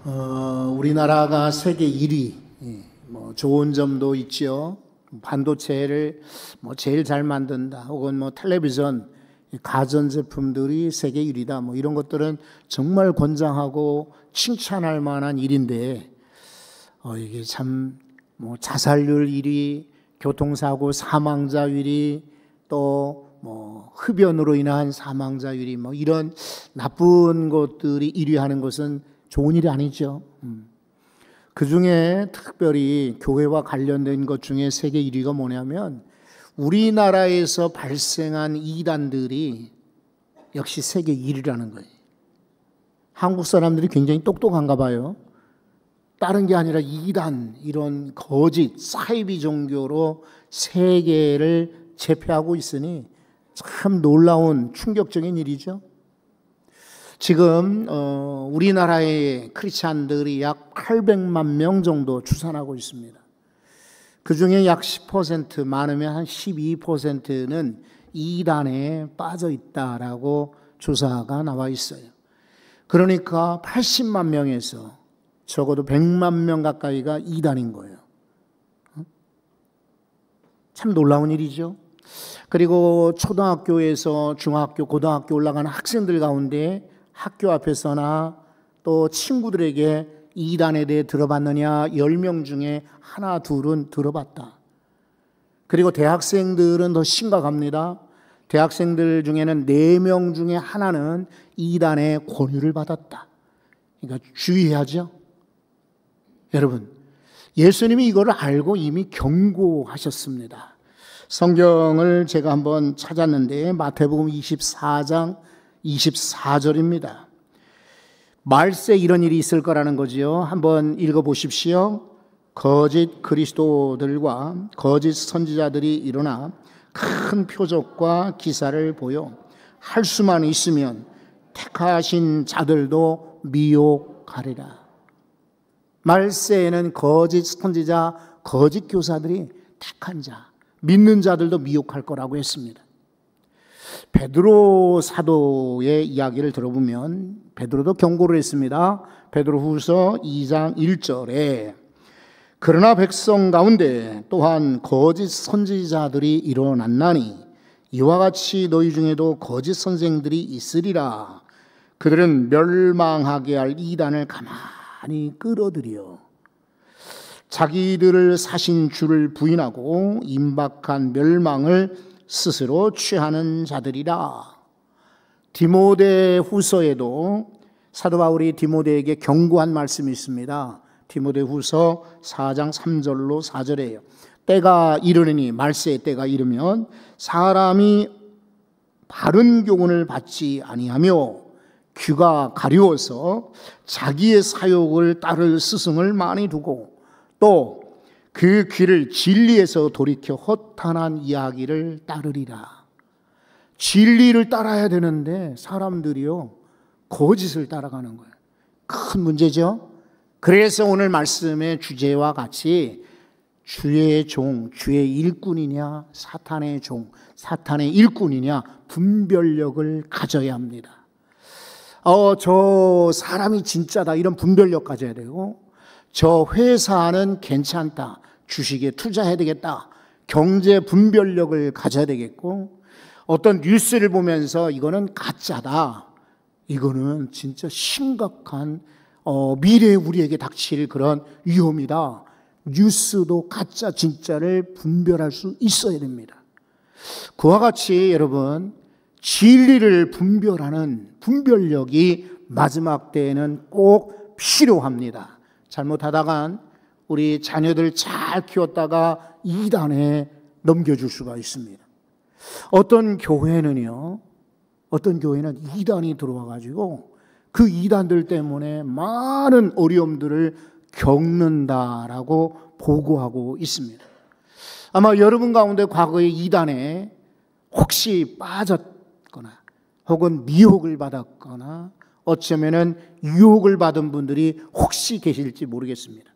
우리나라가 세계 1위, 좋은 점도 있죠. 반도체를 제일 잘 만든다, 혹은 텔레비전, 가전제품들이 세계 1위다, 이런 것들은 정말 권장하고 칭찬할 만한 일인데, 이게 참, 자살률 1위, 교통사고 사망자 1위, 또 흡연으로 인한 사망자 1위, 이런 나쁜 것들이 1위 하는 것은 좋은 일이 아니죠. 그 중에 특별히 교회와 관련된 것 중에 세계 1위가 뭐냐면 우리나라에서 발생한 이단들이 역시 세계 1위라는 거예요. 한국 사람들이 굉장히 똑똑한가 봐요. 다른 게 아니라 이단, 이런 거짓, 사이비 종교로 세계를 제패하고 있으니 참 놀라운 충격적인 일이죠. 지금 우리나라의 크리스찬들이 약 800만 명 정도 추산하고 있습니다. 그 중에 약 10%, 많으면 한 12%는 이단에 빠져 있다라고 조사가 나와 있어요. 그러니까 80만 명에서 적어도 100만 명 가까이가 이단인 거예요. 참 놀라운 일이죠. 그리고 초등학교에서 중학교, 고등학교 올라가는 학생들 가운데 학교 앞에서나 또 친구들에게 이단에 대해 들어봤느냐, 10명 중에 하나, 둘은 들어봤다. 그리고 대학생들은 더 심각합니다. 대학생들 중에는 4명 중에 하나는 이단의 권유를 받았다. 그러니까 주의해야죠. 여러분, 예수님이 이걸 알고 이미 경고하셨습니다. 성경을 제가 한번 찾았는데 마태복음 24장 24절입니다. 말세 이런 일이 있을 거라는 거지요. 한번 읽어보십시오. 거짓 그리스도들과 거짓 선지자들이 일어나 큰 표적과 기사를 보여 할 수만 있으면 택하신 자들도 미혹하리라. 말세에는 거짓 선지자, 거짓 교사들이 택한 자, 믿는 자들도 미혹할 거라고 했습니다. 베드로 사도의 이야기를 들어보면 베드로도 경고를 했습니다. 베드로후서 2장 1절에 그러나 백성 가운데 또한 거짓 선지자들이 일어났나니 이와 같이 너희 중에도 거짓 선생들이 있으리라. 그들은 멸망하게 할 이단을 가만히 끌어들여 자기들을 사신 주를 부인하고 임박한 멸망을 스스로 취하는 자들이라. 디모데후서에도 사도 바울이 디모데에게 경고한 말씀이 있습니다. 디모데후서 4장 3절로 4절이에요. 때가 이르니, 말세의 때가 이르면 사람이 바른 교훈을 받지 아니하며 귀가 가려워서 자기의 사욕을 따를 스승을 많이 두고 또 그 귀를 진리에서 돌이켜 허탄한 이야기를 따르리라. 진리를 따라야 되는데 사람들이요 거짓을 따라가는 거예요. 큰 문제죠. 그래서 오늘 말씀의 주제와 같이 주의 종, 주의 일꾼이냐 사탄의 종, 사탄의 일꾼이냐 분별력을 가져야 합니다. 저 사람이 진짜다, 이런 분별력 가져야 되고, 저 회사는 괜찮다, 주식에 투자해야 되겠다, 경제 분별력을 가져야 되겠고, 어떤 뉴스를 보면서 이거는 가짜다, 이거는 진짜 심각한 미래에 우리에게 닥칠 그런 위험이다, 뉴스도 가짜 진짜를 분별할 수 있어야 됩니다. 그와 같이 여러분, 진리를 분별하는 분별력이 마지막 때에는 꼭 필요합니다. 잘못하다간 우리 자녀들 잘 키웠다가 이단에 넘겨줄 수가 있습니다. 어떤 교회는 이단이 들어와가지고 그 이단들 때문에 많은 어려움들을 겪는다라고 보고하고 있습니다. 아마 여러분 가운데 과거에 이단에 혹시 빠졌거나 혹은 미혹을 받았거나 어쩌면은 유혹을 받은 분들이 혹시 계실지 모르겠습니다.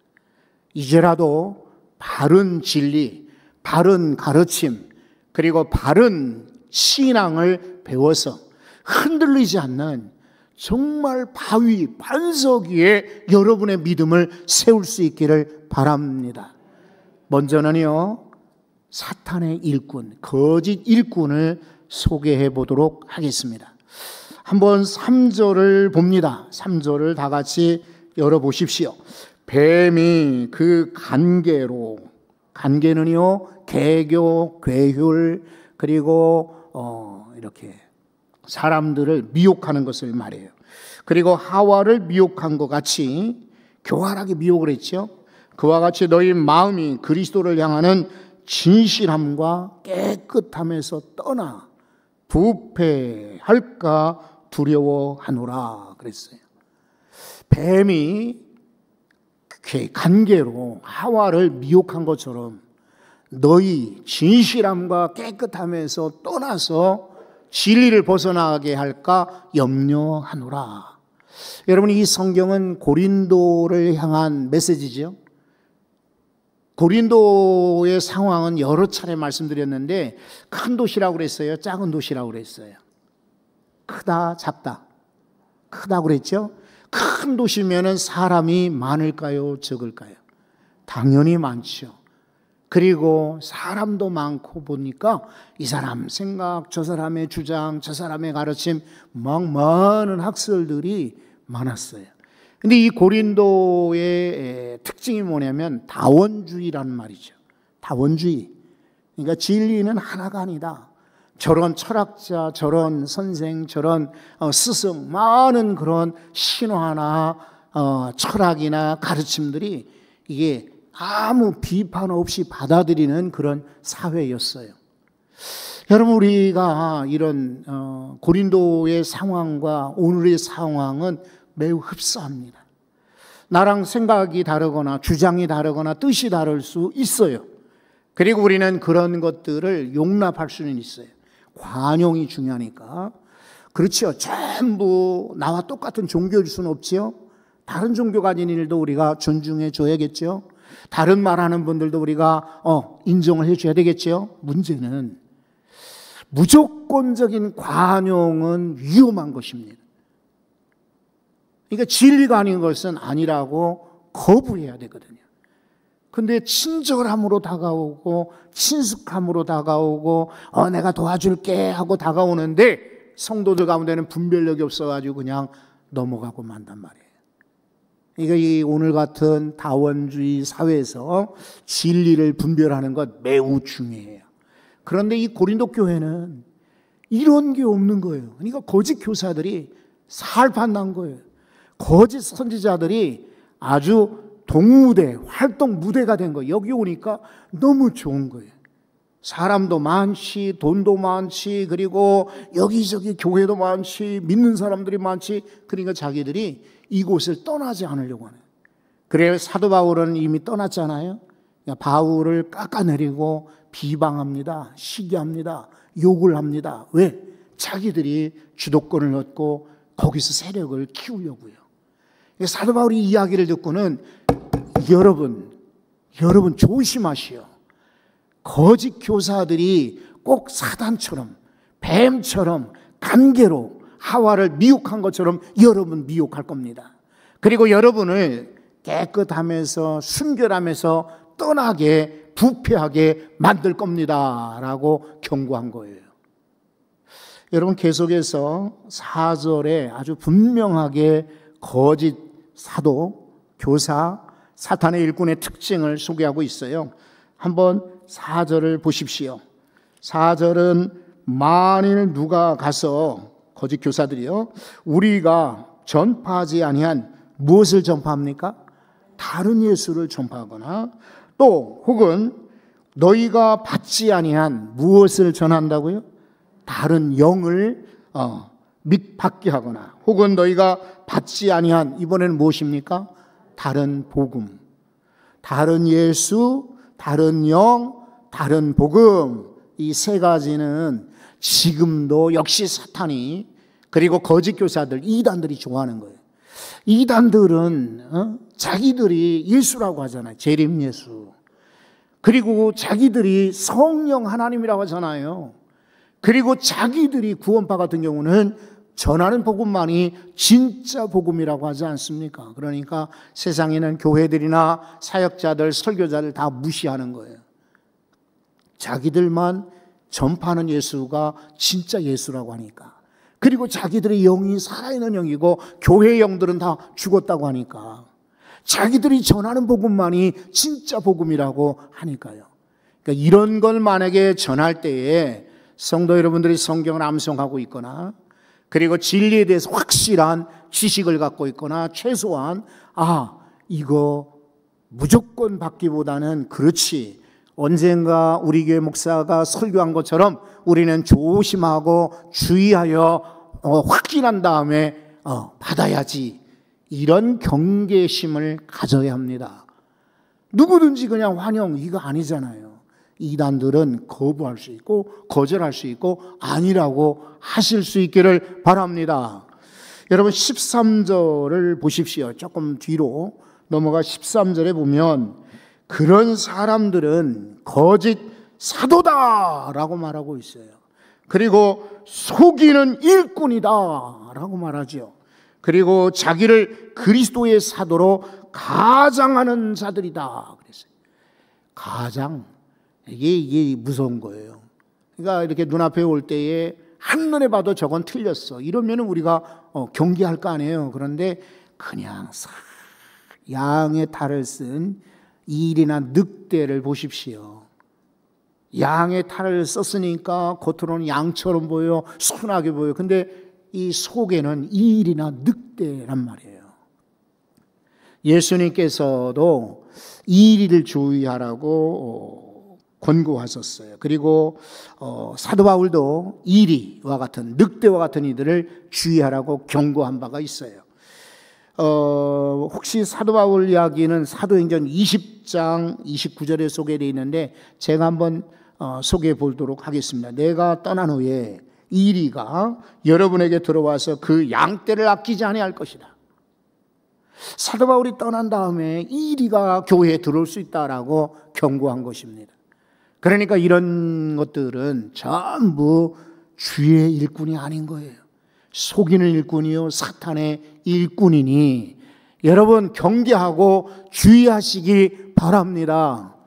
이제라도 바른 진리, 바른 가르침, 그리고 바른 신앙을 배워서 흔들리지 않는 정말 바위, 반석 위에 여러분의 믿음을 세울 수 있기를 바랍니다. 먼저는요, 사탄의 일꾼, 거짓 일꾼을 소개해 보도록 하겠습니다. 한번 3절을 봅니다. 3절을 다 같이 열어보십시오. 뱀이 그 간계로, 간계는요, 개교, 괴휼, 그리고 이렇게 사람들을 미혹하는 것을 말해요. 그리고 하와를 미혹한 것 같이 교활하게 미혹을 했죠. 그와 같이 너희 마음이 그리스도를 향하는 진실함과 깨끗함에서 떠나 부패할까 두려워하노라 그랬어요. 뱀이 간계로 하와를 미혹한 것처럼 너희 진실함과 깨끗함에서 떠나서 진리를 벗어나게 할까 염려하노라. 여러분, 이 성경은 고린도를 향한 메시지죠. 고린도의 상황은 여러 차례 말씀드렸는데 큰 도시라고 그랬어요? 작은 도시라고 그랬어요? 크다, 작다? 크다고 그랬죠? 큰 도시면은 사람이 많을까요? 적을까요? 당연히 많죠. 그리고 사람도 많고 보니까 이 사람 생각, 저 사람의 주장, 저 사람의 가르침, 막 많은 학설들이 많았어요. 근데 이 고린도의 특징이 뭐냐면 다원주의라는 말이죠. 다원주의. 그러니까 진리는 하나가 아니다. 저런 철학자, 저런 선생, 저런 스승, 많은 그런 신화나 철학이나 가르침들이 이게 아무 비판 없이 받아들이는 그런 사회였어요. 여러분, 우리가 이런 고린도의 상황과 오늘의 상황은 매우 흡사합니다. 나랑 생각이 다르거나 주장이 다르거나 뜻이 다를 수 있어요. 그리고 우리는 그런 것들을 용납할 수는 있어요. 관용이 중요하니까. 그렇죠. 전부 나와 똑같은 종교일 수는 없지요. 다른 종교 가진 일도 우리가 존중해 줘야겠죠. 다른 말하는 분들도 우리가 인정을 해줘야 되겠죠. 문제는 무조건적인 관용은 위험한 것입니다. 그러니까 진리가 아닌 것은 아니라고 거부해야 되거든요. 근데 친절함으로 다가오고 친숙함으로 다가오고 내가 도와줄게 하고 다가오는데 성도들 가운데는 분별력이 없어가지고 그냥 넘어가고 만단 말이에요. 그러니까 이 오늘 같은 다원주의 사회에서 진리를 분별하는 것 매우 중요해요. 그런데 이 고린도 교회는 이런 게 없는 거예요. 그러니까 거짓 교사들이 살판난 거예요. 거짓 선지자들이 아주 동무대, 활동 무대가 된 거예요. 여기 오니까 너무 좋은 거예요. 사람도 많지, 돈도 많지, 그리고 여기저기 교회도 많지, 믿는 사람들이 많지. 그러니까 자기들이 이곳을 떠나지 않으려고 하는. 그래요. 사도 바울은 이미 떠났잖아요. 바울을 깎아내리고 비방합니다. 시기합니다. 욕을 합니다. 왜? 자기들이 주도권을 얻고 거기서 세력을 키우려고요. 사도 바울이 이야기를 듣고는 여러분 조심하시오. 거짓 교사들이 꼭 사단처럼 뱀처럼 간계로 하와를 미혹한 것처럼 여러분 미혹할 겁니다. 그리고 여러분을 깨끗하면서 순결하면서 떠나게 부패하게 만들 겁니다 라고 경고한 거예요. 여러분, 계속해서 4절에 아주 분명하게 거짓 사도, 교사, 사탄의 일꾼의 특징을 소개하고 있어요. 한번 4절을 보십시오. 4절은 만일 누가 가서, 거짓 교사들이요, 우리가 전파하지 아니한 무엇을 전파합니까? 다른 예수를 전파하거나 또 혹은 너희가 받지 아니한 무엇을 전한다고요? 다른 영을 받게 하거나 혹은 너희가 받지 아니한, 이번에는 무엇입니까? 다른 복음, 다른 예수, 다른 영, 다른 복음. 이 세 가지는 지금도 역시 사탄이, 그리고 거짓 교사들, 이단들이 좋아하는 거예요. 이단들은 자기들이 예수라고 하잖아요. 재림 예수. 그리고 자기들이 성령 하나님이라고 하잖아요. 그리고 자기들이 구원파 같은 경우는 전하는 복음만이 진짜 복음이라고 하지 않습니까? 그러니까 세상에는 교회들이나 사역자들, 설교자들 다 무시하는 거예요. 자기들만 전파하는 예수가 진짜 예수라고 하니까. 그리고 자기들의 영이 살아있는 영이고 교회의 영들은 다 죽었다고 하니까. 자기들이 전하는 복음만이 진짜 복음이라고 하니까요. 그러니까 이런 걸 만약에 전할 때에 성도 여러분들이 성경을 암송하고 있거나 그리고 진리에 대해서 확실한 지식을 갖고 있거나 최소한 이거 무조건 받기보다는 그렇지, 언젠가 우리 교회 목사가 설교한 것처럼 우리는 조심하고 주의하여 확인한 다음에 받아야지, 이런 경계심을 가져야 합니다. 누구든지 그냥 환영 이거 아니잖아요. 이단들은 거부할 수 있고 거절할 수 있고 아니라고 하실 수 있기를 바랍니다. 여러분 13절을 보십시오. 조금 뒤로 넘어가 13절에 보면 그런 사람들은 거짓 사도다라고 말하고 있어요. 그리고 속이는 일꾼이다라고 말하죠. 그리고 자기를 그리스도의 사도로 가장하는 자들이다 그랬어요. 가장, 이게 무서운 거예요. 그러니까 이렇게 눈앞에 올 때에 한눈에 봐도 저건 틀렸어 이러면 우리가 경계할 거 아니에요. 그런데 그냥 양의 탈을 쓴 일이나 늑대를 보십시오. 양의 탈을 썼으니까 겉으로는 양처럼 보여, 순하게 보여. 근데 이 속에는 일이나 늑대란 말이에요. 예수님께서도 이리를 주의하라고 권고하셨어요. 그리고 사도 바울도 이리와 같은 늑대와 같은 이들을 주의하라고 경고한 바가 있어요. 혹시 사도 바울 이야기는 사도행전 20장 29절에 소개되어 있는데 제가 한번 소개해 보도록 하겠습니다. 내가 떠난 후에 이리가 여러분에게 들어와서 그 양떼를 아끼지 아니할 것이다. 사도 바울이 떠난 다음에 이리가 교회에 들어올 수 있다라고 경고한 것입니다. 그러니까 이런 것들은 전부 주의 일꾼이 아닌 거예요. 속이는 일꾼이요 사탄의 일꾼이니 여러분 경계하고 주의하시기 바랍니다.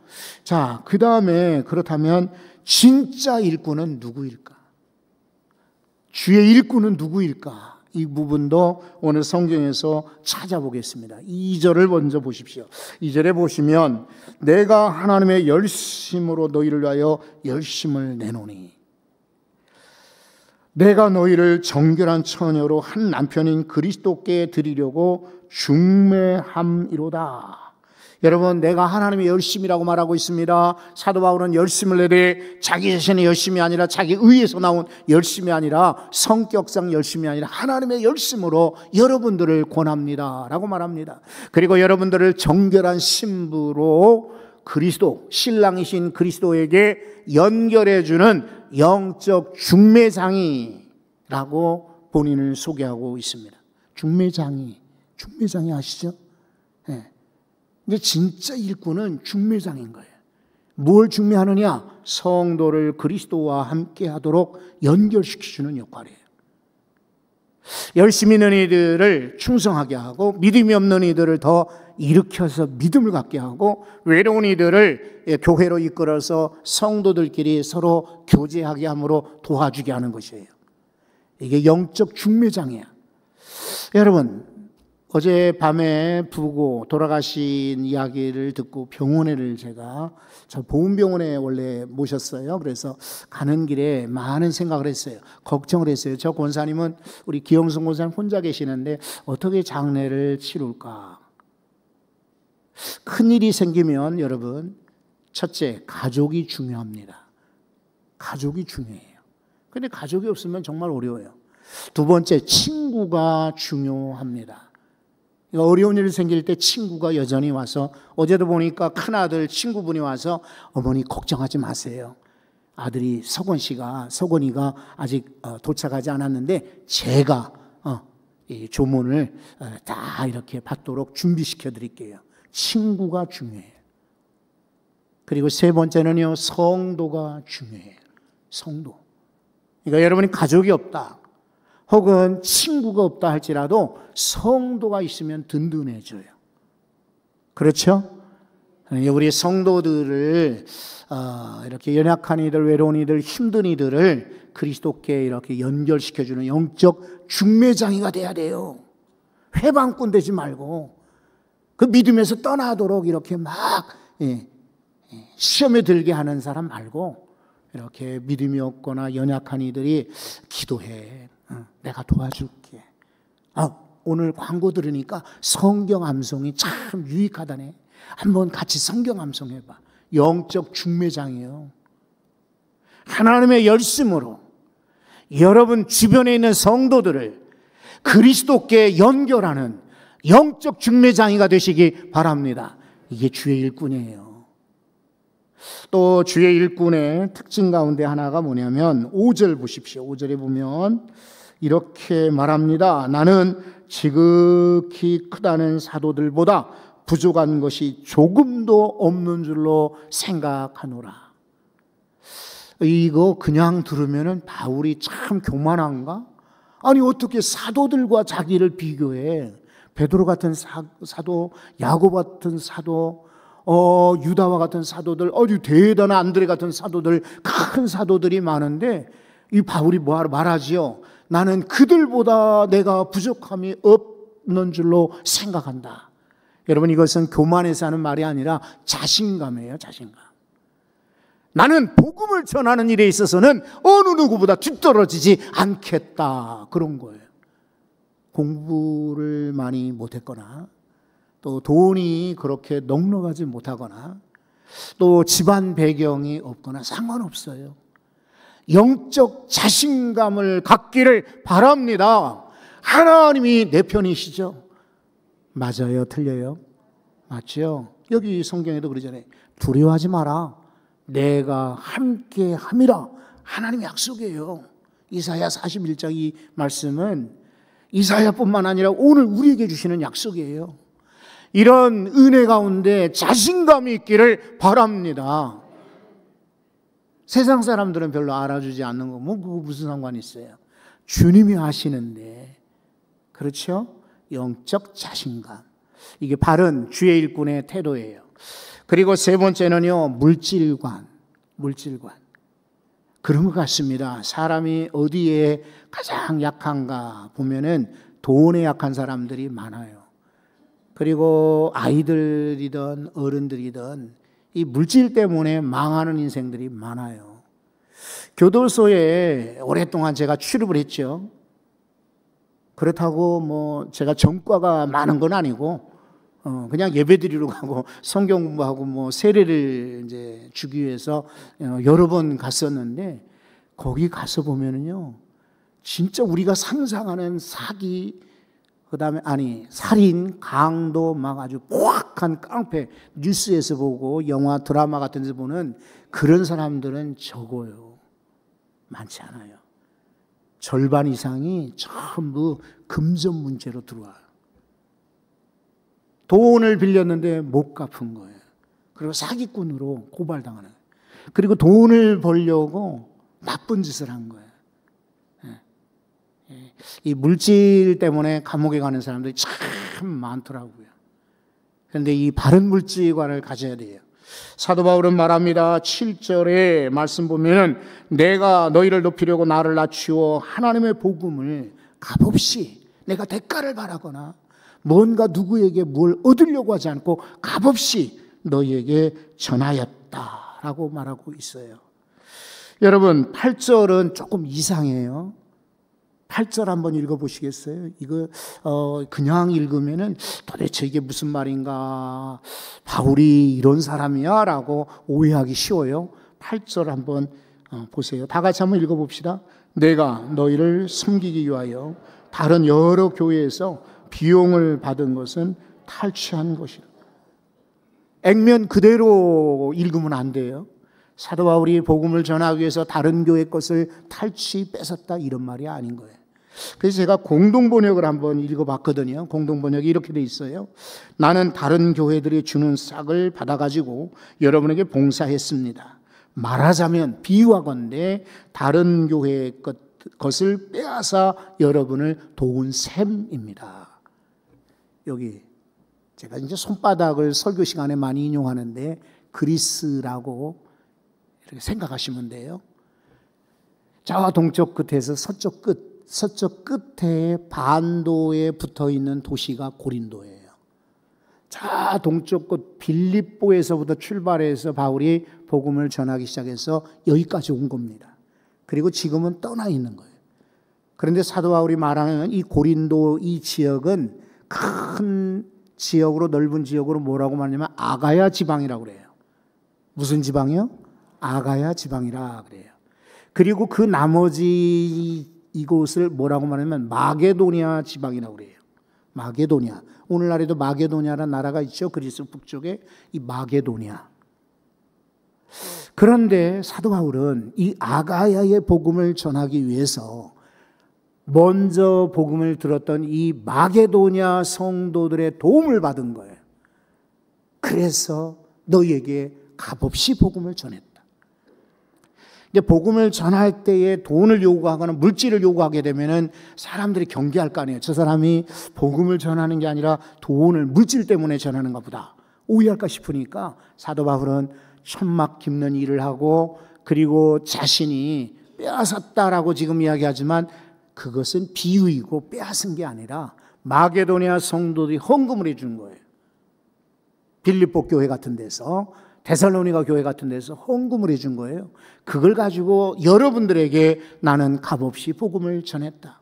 자, 그 다음에 그렇다면 진짜 일꾼은 누구일까? 주의 일꾼은 누구일까? 이 부분도 오늘 성경에서 찾아보겠습니다. 2절을 먼저 보십시오. 2절에 보시면 내가 하나님의 열심으로 너희를 위하여 열심을 내노니 내가 너희를 정결한 처녀로 한 남편인 그리스도께 드리려고 중매함이로다. 여러분, 내가 하나님의 열심이라고 말하고 있습니다. 사도 바울은 열심을 내되 자기 자신의 열심이 아니라 자기 의에서 나온 열심이 아니라 성격상 열심이 아니라 하나님의 열심으로 여러분들을 권합니다 라고 말합니다. 그리고 여러분들을 정결한 신부로 그리스도, 신랑이신 그리스도에게 연결해주는 영적 중매장이라고 본인을 소개하고 있습니다. 중매장이 아시죠? 네. 근데 진짜 일꾼은 중매장인 거예요. 뭘 중매하느냐? 성도를 그리스도와 함께 하도록 연결시켜주는 역할이에요. 열심히 있는 이들을 충성하게 하고 믿음이 없는 이들을 더 일으켜서 믿음을 갖게 하고 외로운 이들을 교회로 이끌어서 성도들끼리 서로 교제하게 함으로 도와주게 하는 것이에요. 이게 영적 중매장이야. 여러분, 어젯밤에 부고 돌아가신 이야기를 듣고 병원에를 저 보훈병원에 원래 모셨어요. 그래서 가는 길에 많은 생각을 했어요. 걱정을 했어요. 저 권사님은 우리 기영성 권사님 혼자 계시는데 어떻게 장례를 치룰까? 큰일이 생기면 여러분, 첫째, 가족이 중요합니다. 가족이 중요해요. 근데 가족이 없으면 정말 어려워요. 두 번째, 친구가 중요합니다. 어려운 일이 생길 때 친구가 여전히 와서, 어제도 보니까 큰아들 친구분이 와서 어머니 걱정하지 마세요. 아들이 서건이가 아직 도착하지 않았는데 제가 이 조문을 다 이렇게 받도록 준비시켜 드릴게요. 친구가 중요해요. 그리고 세 번째는요, 성도가 중요해요. 성도. 그러니까 여러분이 가족이 없다, 혹은 친구가 없다 할지라도 성도가 있으면 든든해져요. 그렇죠? 우리 성도들을 이렇게 연약한 이들, 외로운 이들, 힘든 이들을 그리스도께 이렇게 연결시켜주는 영적 중매장이가 돼야 돼요. 회방꾼 되지 말고 그 믿음에서 떠나도록 이렇게 막 시험에 들게 하는 사람 말고 이렇게 믿음이 없거나 연약한 이들이 기도해. 내가 도와줄게. 오늘 광고 들으니까 성경 암송이 참 유익하다네. 한번 같이 성경 암송해봐. 영적 중매장이에요. 하나님의 열심으로 여러분 주변에 있는 성도들을 그리스도께 연결하는 영적 중매장이가 되시기 바랍니다. 이게 주의 일꾼이에요. 또 주의 일꾼의 특징 가운데 하나가 뭐냐면 5절 보십시오. 5절에 보면 이렇게 말합니다. 나는 지극히 크다는 사도들보다 부족한 것이 조금도 없는 줄로 생각하노라. 이거 그냥 들으면 바울이 참 교만한가? 아니 어떻게 사도들과 자기를 비교해? 베드로 같은 사도, 야고보 같은 사도, 유다와 같은 사도들, 아주 대단한 안드레 같은 사도들, 큰 사도들이 많은데 이 바울이 뭐하러 말하지요? 나는 그들보다 내가 부족함이 없는 줄로 생각한다. 여러분 이것은 교만해서 하는 말이 아니라 자신감이에요. 자신감. 나는 복음을 전하는 일에 있어서는 어느 누구보다 뒤떨어지지 않겠다. 그런 거예요. 공부를 많이 못했거나 또 돈이 그렇게 넉넉하지 못하거나 또 집안 배경이 없거나 상관없어요. 영적 자신감을 갖기를 바랍니다. 하나님이 내 편이시죠? 맞아요? 틀려요? 맞죠? 여기 성경에도 그러잖아요. 두려워하지 마라. 내가 함께 함이라. 하나님의 약속이에요. 이사야 41장 이 말씀은 이사야뿐만 아니라 오늘 우리에게 주시는 약속이에요. 이런 은혜 가운데 자신감이 있기를 바랍니다. 세상 사람들은 별로 알아주지 않는 거 뭐 그거 무슨 상관이 있어요? 주님이 하시는데. 그렇죠? 영적 자신감. 이게 바른 주의 일꾼의 태도예요. 그리고 세 번째는요, 물질관. 그런 것 같습니다. 사람이 어디에 가장 약한가 보면은 돈에 약한 사람들이 많아요. 그리고 아이들이든 어른들이든 이 물질 때문에 망하는 인생들이 많아요. 교도소에 오랫동안 제가 출입을 했죠. 그렇다고 뭐 제가 전과가 많은 건 아니고 그냥 예배드리러 가고 성경 공부하고 뭐 세례를 이제 주기 위해서 여러 번 갔었는데 거기 가서 보면은요 진짜 우리가 상상하는 사기 그다음에 살인, 강도 막 아주 포악한 깡패 뉴스에서 보고 영화 드라마 같은 데서 보는 그런 사람들은 적어요. 많지 않아요. 절반 이상이 전부 금전 문제로 들어와요. 돈을 빌렸는데 못 갚은 거예요. 그리고 사기꾼으로 고발당하는 거예요. 그리고 돈을 벌려고 나쁜 짓을 한 거예요. 이 물질 때문에 감옥에 가는 사람들이 참 많더라고요. 그런데 이 바른 물질관을 가져야 돼요. 사도 바울은 말합니다. 7절에 말씀 보면은 내가 너희를 높이려고 나를 낮추어 하나님의 복음을 값없이 내가 대가를 바라거나 뭔가 누구에게 뭘 얻으려고 하지 않고 값없이 너희에게 전하였다라고 말하고 있어요. 여러분 8절은 조금 이상해요. 8절 한번 읽어보시겠어요? 이거 그냥 읽으면은 도대체 이게 무슨 말인가? 바울이 이런 사람이야? 라고 오해하기 쉬워요. 8절 한번 보세요. 다 같이 한번 읽어봅시다. 내가 너희를 섬기기 위하여 다른 여러 교회에서 비용을 받은 것은 탈취한 것이라. 액면 그대로 읽으면 안 돼요. 사도 바울이 복음을 전하기 위해서 다른 교회 것을 뺏었다 이런 말이 아닌 거예요. 그래서 제가 공동번역을 한번 읽어봤거든요. 공동번역이 이렇게 돼 있어요. 나는 다른 교회들이 주는 싹을 받아가지고 여러분에게 봉사했습니다. 말하자면 비유하건대 다른 교회의 것을 빼앗아 여러분을 도운 셈입니다. 여기 제가 이제 손바닥을 설교 시간에 많이 인용하는데 그리스라고 이렇게 생각하시면 돼요. 자와 동쪽 끝에서 서쪽 끝에 반도에 붙어 있는 도시가 고린도예요. 자 동쪽 끝 빌립보에서부터 출발해서 바울이 복음을 전하기 시작해서 여기까지 온 겁니다. 그리고 지금은 떠나 있는 거예요. 그런데 사도 바울이 말하는 이 고린도 이 지역은 큰 지역으로 넓은 지역으로 뭐라고 말하냐면 아가야 지방이라고 그래요. 무슨 지방이요? 아가야 지방이라 그래요. 그리고 그 나머지 이곳을 뭐라고 말하냐면 마게도니아 지방이라고 그래요. 마게도니아. 오늘날에도 마게도니아라는 나라가 있죠. 그리스 북쪽에 이 마게도니아. 그런데 사도 바울은 이 아가야의 복음을 전하기 위해서 먼저 복음을 들었던 이 마게도니아 성도들의 도움을 받은 거예요. 그래서 너희에게 값없이 복음을 전했다. 이제 복음을 전할 때에 돈을 요구하거나 물질을 요구하게 되면은 사람들이 경계할 거 아니에요. 저 사람이 복음을 전하는 게 아니라 돈을 물질 때문에 전하는가 보다. 오해할까 싶으니까 사도 바울은 천막 깁는 일을 하고 그리고 자신이 빼앗았다라고 지금 이야기하지만 그것은 비유이고 빼앗은 게 아니라 마게도니아 성도들이 헌금을 해준 거예요. 빌립보 교회 같은 데서 데살로니가 교회 같은 데서 헌금을 해준 거예요. 그걸 가지고 여러분들에게 나는 값없이 복음을 전했다.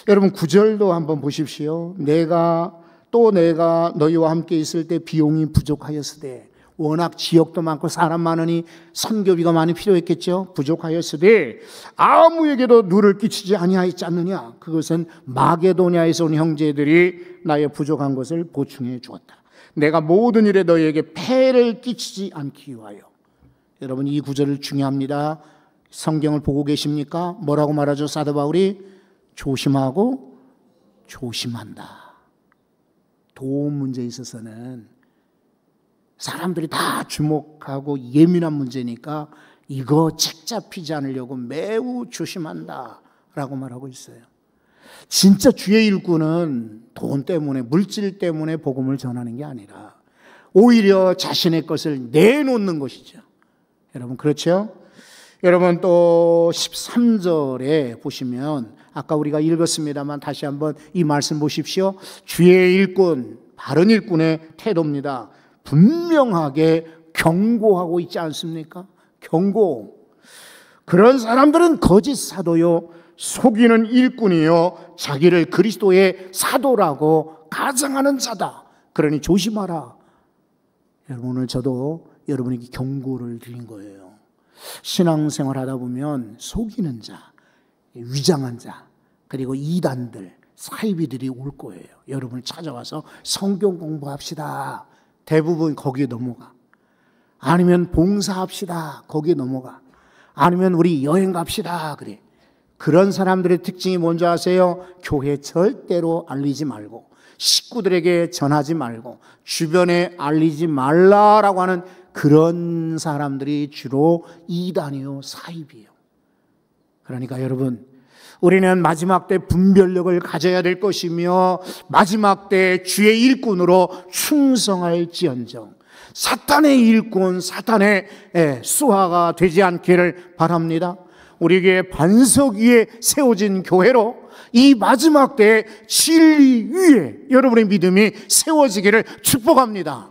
여러분 9절도 한번 보십시오. 내가 너희와 함께 있을 때 비용이 부족하였으되 워낙 지역도 많고 사람 많으니 선교비가 많이 필요했겠죠. 부족하였으되 아무에게도 누를 끼치지 아니하였지 않느냐. 그것은 마게도니아에서 온 형제들이 나의 부족한 것을 보충해 주었다. 내가 모든 일에 너희에게 폐를 끼치지 않기 위하여. 여러분 이 구절을 중요합니다. 성경을 보고 계십니까? 뭐라고 말하죠? 사도 바울이 조심하고 조심한다. 도움 문제에 있어서는 사람들이 다 주목하고 예민한 문제니까 이거 책 잡히지 않으려고 매우 조심한다 라고 말하고 있어요. 진짜 주의 일꾼은 돈 때문에 물질 때문에 복음을 전하는 게 아니라 오히려 자신의 것을 내놓는 것이죠. 여러분 그렇죠? 여러분 또 13절에 보시면 아까 우리가 읽었습니다만 다시 한번 이 말씀 보십시오. 주의 일꾼, 바른 일꾼의 태도입니다. 분명하게 경고하고 있지 않습니까? 경고. 그런 사람들은 거짓 사도요 속이는 일꾼이요 자기를 그리스도의 사도라고 가정하는 자다. 그러니 조심하라. 여러분 오늘 저도 여러분에게 경고를 드린 거예요. 신앙생활 하다 보면 속이는 자, 위장한 자, 그리고 이단들, 사이비들이 올 거예요. 여러분을 찾아와서 성경 공부합시다. 대부분 거기에 넘어가. 아니면 봉사합시다. 거기에 넘어가. 아니면 우리 여행 갑시다. 그래. 그런 사람들의 특징이 뭔지 아세요? 교회 절대로 알리지 말고 식구들에게 전하지 말고 주변에 알리지 말라라고 하는 그런 사람들이 주로 이단이요 사입이에요. 그러니까 여러분 우리는 마지막 때 분별력을 가져야 될 것이며 마지막 때 주의 일꾼으로 충성할지언정 사탄의 일꾼, 사탄의 수하가 되지 않기를 바랍니다. 우리에게 반석 위에 세워진 교회로 이 마지막 때 진리 위에 여러분의 믿음이 세워지기를 축복합니다.